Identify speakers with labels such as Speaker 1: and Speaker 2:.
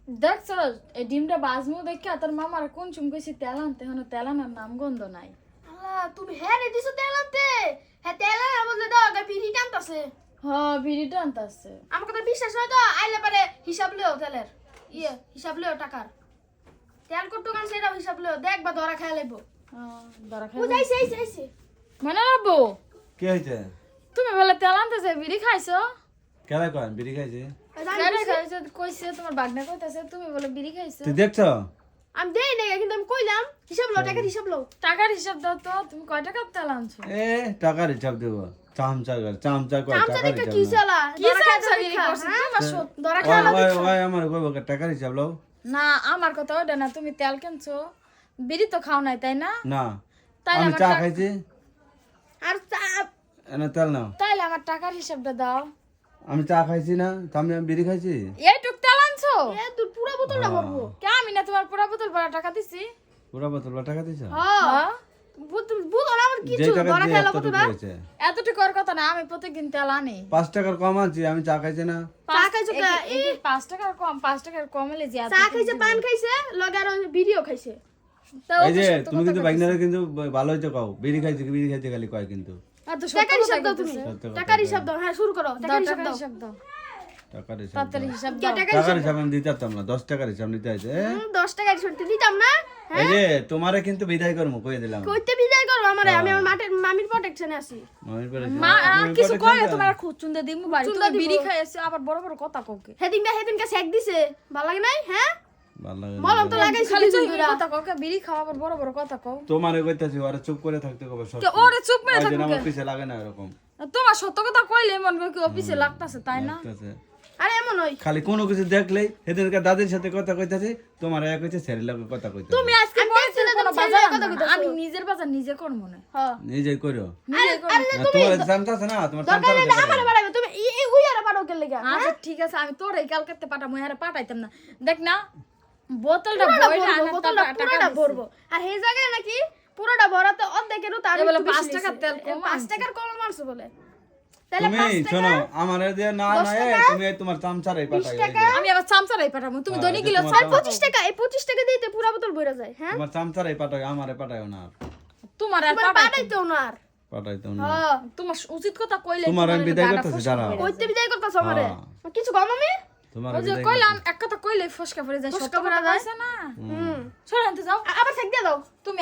Speaker 1: দেখছ এই ডিমটা বাজমু দেখে তোর মামার কোন চুম কইছি তেল আনতে হনো তেল আনার নাম গন্ধ নাই।
Speaker 2: আল্লাহ তুমি হ্যাঁ রে দিছো তেল আনতে হ্যাঁ তেল আনা বলতে দাও গা পিড়ি টানতাছে
Speaker 1: হ বিড়িটা আনতাছে।
Speaker 2: আমার কথা বিশ্বাস হয় তো আইলে পারে হিসাব লিও তেলের হিসাব লিও টাকার তেল কত গান সেটা হিসাব লিও দেখবা ধরা খাই লাইবো
Speaker 1: ধরা খাই
Speaker 2: বুঝাইছে আইছে
Speaker 1: মানে বাবু
Speaker 3: কি হইছে
Speaker 1: তুমি বলে তেল আনতেছে বিড়ি খাইছো?
Speaker 3: কেলা কয় বিড়ি খাইছে
Speaker 1: কেডা খাইছো কইছে তোমার বাগনা কইতাছে তুমি বলে বিড়ি খাইছো?
Speaker 3: তুই দেখছ
Speaker 2: আমি দেই না কিন্তু আমি কইলাম হিসাব লও টাকার হিসাব লও
Speaker 1: টাকার হিসাব দাও তো তুমি কয় টাকা তেল আনছো?
Speaker 3: এ টাকার হিসাব দেব চামচা কয়
Speaker 2: চামচা
Speaker 3: টাকার
Speaker 2: দেখে
Speaker 3: হিসাব
Speaker 2: কি
Speaker 3: না।
Speaker 2: চালা
Speaker 1: কি
Speaker 2: ধরা খাই
Speaker 1: চামচাগিরি করছিস? আমার সত-
Speaker 2: ধরা খাই
Speaker 3: ওই আমার কইব টাকার হিসাব লও
Speaker 1: না আমার কথা ওটা না, তুমি তেল কিনছো বিড়ি তো খাও নাই তাই না?
Speaker 3: না
Speaker 1: তাইলে
Speaker 3: আমি
Speaker 1: আমার
Speaker 3: চা
Speaker 1: টাকা-
Speaker 3: খাইছি
Speaker 2: আর
Speaker 3: এনে তেল নাও
Speaker 1: তাইলে আমার টাকার হিসাবটা দাও।
Speaker 3: আমি চা খাইছি না আমি বিড়ি খাইছি
Speaker 1: এইটুক তেল আনছো?
Speaker 2: এ তুই পুরো বোতলটা ভরবো
Speaker 1: কে আমি না তোমার পুরা বোতল ভরা টাকা দিছি?
Speaker 3: পুরা বোতল টাকা দিছ
Speaker 2: হ্যাঁ বুঝো না আমার
Speaker 3: যে
Speaker 2: কিছু
Speaker 3: টাকা
Speaker 2: ধরা
Speaker 3: দিয়ে
Speaker 2: খাই
Speaker 3: এতটুকু
Speaker 2: লাগতো না
Speaker 3: হয়েছে
Speaker 1: এতটুকু আর কথা না, আমি প্রত্যেকদিন তেল আনি।
Speaker 3: 5 টাকার কম আনছি আমি চা খাইছি না
Speaker 2: চা খাইছো কে?
Speaker 1: 5 টাকার কম, 5 টাকার কম হলে যে
Speaker 2: চা খাইছে পান খাইছে লগে আর ভিডিও খাইছে
Speaker 3: এই যে তুমি কিন্তু বাইকনারে কিন্তু ভালো হইতে কও বিড়ি খাইছে খালি কয় কিন্তু
Speaker 2: টাকার হিসাব দাও তুমি
Speaker 3: সত্য কথা
Speaker 2: টাকার হিসাব দাও হ্যাঁ শুরু করো টাকার হিসাব দাও
Speaker 1: হিসাব দাও,
Speaker 3: টাকার হিসাব
Speaker 1: তাড়াতাড়ি
Speaker 3: দাও।
Speaker 1: হিসাব
Speaker 2: কে
Speaker 1: দাও।
Speaker 2: টাকার
Speaker 3: টাকার হিসাব আমি দিতে পারতাম না 10 টাকার হিসাব নিতে হইছে
Speaker 2: 10 টাকা রিসিপ্ট দিতাম না
Speaker 3: এই যে তোমারে কিন্তু বিদায় করবো কই দিলাম
Speaker 2: কইতে বিদায় করো আমারে আমি আমার মামির প্রোটেকশনে আছি
Speaker 3: মামির পরে
Speaker 1: মা
Speaker 3: তুমি
Speaker 1: কিছু
Speaker 3: পরে
Speaker 1: কয়
Speaker 3: খাইবা?
Speaker 1: তোমার খুচুন্দা দিমু বাড়ি
Speaker 2: খুচুন্দা
Speaker 1: তুমি
Speaker 2: দিব।
Speaker 1: বিড়ি খাইছে আবার বড় বড় কথা কওকে।
Speaker 2: সেদিনকে সেক দিছে ভালো লাগে নাই হ্যাঁ
Speaker 3: ভালো লাগে না।
Speaker 2: মলম তো লাগাইছি
Speaker 1: খালি
Speaker 2: কিছু
Speaker 1: চুপ কথা কওকে, বিড়ি খাওয়া আবার বড় বড় কথা কও।
Speaker 3: তোমারে কইতাছি ওরে চুপ করে থাকতে কবে সব
Speaker 1: কে ওরে চুপ মেরে
Speaker 3: ওই যে
Speaker 1: থাকুকে।
Speaker 3: আমার পিছে লাগে না এরকম
Speaker 1: তোমার সত্য কথা কইলে মন করে কি অফিসে লাগতাছে তাই না?
Speaker 3: লাগতাছে।
Speaker 2: আরে এমন হই
Speaker 3: খালি কোনো কিছু দেখলেই সেদিনকে দাদির সাথে কথা কইতাছি তোমার এক হইছে ছেড়ে লাগে কথা কইতাছি
Speaker 1: তুমি আজকে
Speaker 2: আমি
Speaker 1: বলছিলে
Speaker 2: দেখছি
Speaker 1: কোনো
Speaker 2: তুমি
Speaker 1: বাজার
Speaker 2: ছেলের কথা
Speaker 1: আনবা না।
Speaker 2: কইতাছো।
Speaker 1: আমি নিজের বাজার নিজে করব না।
Speaker 2: হ্যাঁ
Speaker 3: নিজে করো
Speaker 1: নিজে করব।
Speaker 2: আরে
Speaker 3: না, তোমার জানতা আছে না তোমার
Speaker 2: দরকার
Speaker 3: সংসার
Speaker 2: নেই আমারে বাড়াবে তুমি এই উইয়ারে পারো কে লাগা
Speaker 1: আচ্ছা ঠিক আছে আমি তোর এই কালকেতে পাঠামু, এর পাঠাইতাম না। দেখ না বোতলটা
Speaker 2: পুরোটা
Speaker 1: বইলা
Speaker 2: ভরবো
Speaker 1: আনার
Speaker 2: বোতলটা
Speaker 1: টাকা
Speaker 2: পুরোটা
Speaker 1: দিছি।
Speaker 2: ভরবো আর এই জায়গায় নাকি পুরোটা ভরাতে অর্ধেকেরও তার
Speaker 1: এ বলে
Speaker 2: একটু বেশি
Speaker 1: 5 টাকার
Speaker 2: নিছে।
Speaker 1: তেল কম
Speaker 2: 5
Speaker 1: আনছে।
Speaker 2: টাকার কম মারছো বলে তাহলে
Speaker 3: তুমি
Speaker 2: 5 টাকা
Speaker 3: শোনো আমার দিয়ে না
Speaker 2: 10
Speaker 3: না
Speaker 2: টাকা,
Speaker 3: তুমি তোমার চামচারাই পাঠাই ওই
Speaker 2: টাকা।
Speaker 3: যে।
Speaker 1: আমি আবার চামচারাই পাঠামু, তুমি
Speaker 3: হ্যাঁ,
Speaker 1: দৈনিক
Speaker 3: এটা
Speaker 1: গিলো
Speaker 3: তোমার
Speaker 1: চার
Speaker 3: দাম।
Speaker 2: 25 টাকা এই 25 টাকা দিতে পুরো বোতল ভরে যায় হ্যাঁ
Speaker 3: তোমার চামচারাই পাঠাই আমারে পাঠাইও না আর।
Speaker 1: তোমার আর
Speaker 2: তোমার
Speaker 1: পাঠাইতো
Speaker 2: পাঠাইতেও না আর
Speaker 3: পাঠাইতো না
Speaker 2: হ্যাঁ
Speaker 1: তোমার উচিত কথা কইলে
Speaker 3: তোমার আমি
Speaker 2: মানে
Speaker 3: বিদায়
Speaker 1: গাটা
Speaker 3: করতেছি
Speaker 1: ফসকা
Speaker 3: দাঁড়াও
Speaker 1: পড়ে
Speaker 2: কইতে
Speaker 1: যায়।
Speaker 2: বিদায় করতেছ আমারে
Speaker 3: হ্যাঁ।
Speaker 2: কিছু কম আমি
Speaker 3: তোমার
Speaker 1: ওই যে
Speaker 3: বিদায়
Speaker 1: কইলাম
Speaker 3: করতেছি।
Speaker 1: এক কথা কইলে ফসকা পড়ে যায়,
Speaker 2: ফসকা
Speaker 1: সত্য
Speaker 2: পড়ে
Speaker 1: কথা
Speaker 2: যায়।
Speaker 1: কইছে না।
Speaker 3: হুম।
Speaker 1: সরে আনতে যাও
Speaker 2: আবার থাক দিয়ে দাও
Speaker 1: তুমি।